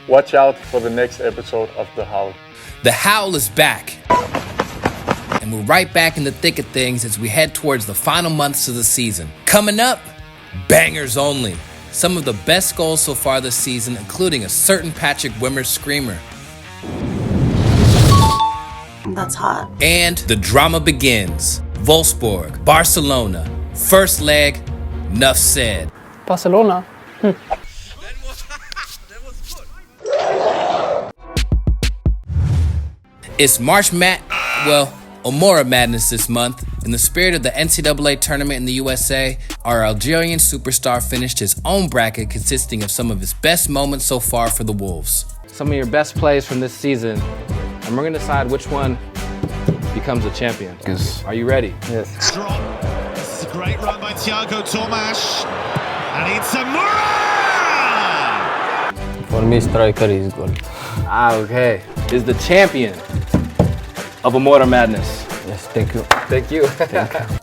Watch out for the next episode of The Howl. The Howl is back. And we're right back in the thick of things as we head towards the final months of the season. Coming up, bangers only. Some of the best goals so far this season, including a certain Patrick Wimmer screamer. That's hot. And the drama begins. Wolfsburg, Barcelona. First leg, enough said. Barcelona? It's Amoura-Madness this month. In the spirit of the NCAA tournament in the USA, our Algerian superstar finished his own bracket consisting of some of his best moments so far for the Wolves. Some of your best plays from this season, and we're going to decide which one becomes a champion. Are you ready? Yes. This is a great run by Thiago Tomas, and it's Amoura! For me, striker is goal. Okay. Is the champion of Amoura-Madness. Yes, thank you. Thank you.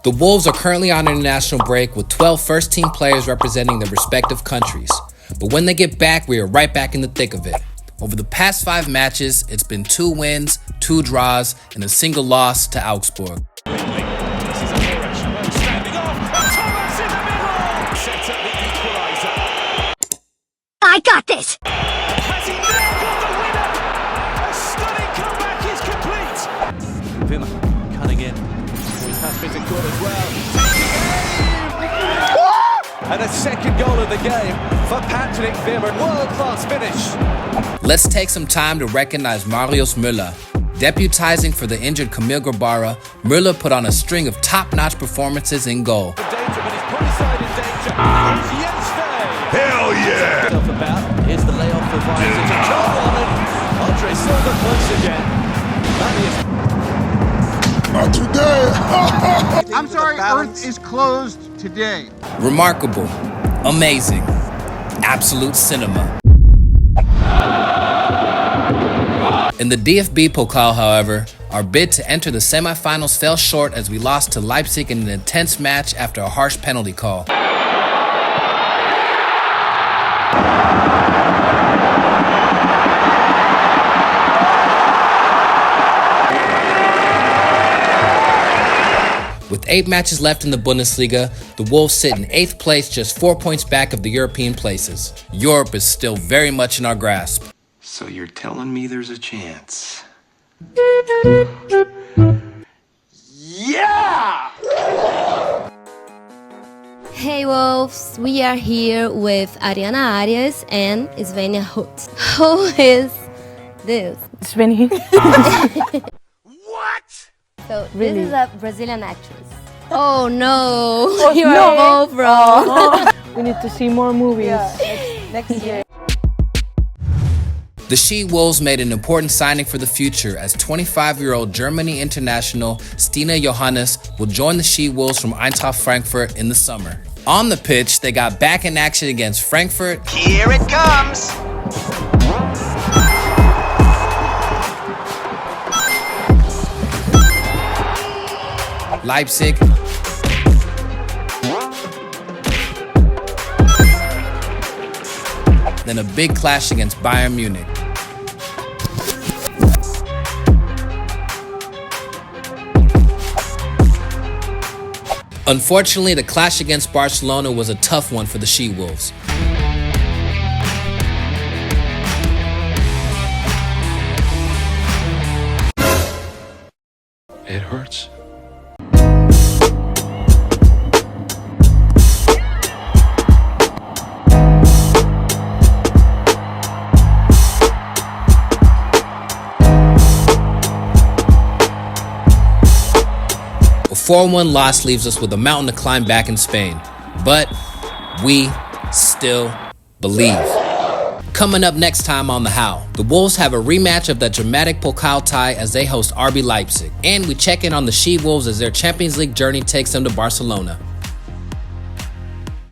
The Wolves are currently on international break with 12 first-team players representing their respective countries. But when they get back, we are right back in the thick of it. Over the past 5 matches, it's been 2 wins, 2 draws, and a single loss to Augsburg. This is Amoura, standing off. Thomas in the middle! Sets up the equaliser. I got this! Has he now got the winner? A stunning comeback is complete. Wimmer cutting in. His pass isn't good as well. And a second goal of the game for Patrick Wimmer. World-class finish. Let's take some time to recognize Marius Müller. Deputizing for the injured Kamil Grabara, Müller put on a string of top-notch performances in goal. Danger, but he's put aside in danger. Here's Yenstey. Hell yeah! Here's the layoff for Weisser to Joel Allen. Andre Silva close again. Not today. I'm sorry, Earth is closed today. Remarkable, amazing, absolute cinema. In the DFB-Pokal, however, our bid to enter the semifinals fell short as we lost to Leipzig in an intense match after a harsh penalty call. With 8 matches left in the Bundesliga, the Wolves sit in 8th place, just 4 points back of the European places. Europe is still very much in our grasp. So you're telling me there's a chance? Yeah! Hey Wolves, we are here with Ariana Arias and Svenja Hut. Who is this? Svenja. What? So Really? this is a Brazilian actress. Oh no, Oh, you no. are both wrong. We need to see more movies next year. The She-Wolves made an important signing for the future as 25-year-old Germany international Stina Johannes will join the She-Wolves from Eintracht Frankfurt in the summer. On the pitch, they got back in action against Frankfurt. Here it comes! Leipzig, then a big clash against Bayern Munich. Unfortunately, the clash against Barcelona was a tough one for the She-Wolves. It hurts. A 4-1 loss leaves us with a mountain to climb back in Spain. But we still believe. Coming up next time on The Howl, the Wolves have a rematch of that dramatic Pokal tie as they host RB Leipzig. And we check in on the She-Wolves as their Champions League journey takes them to Barcelona.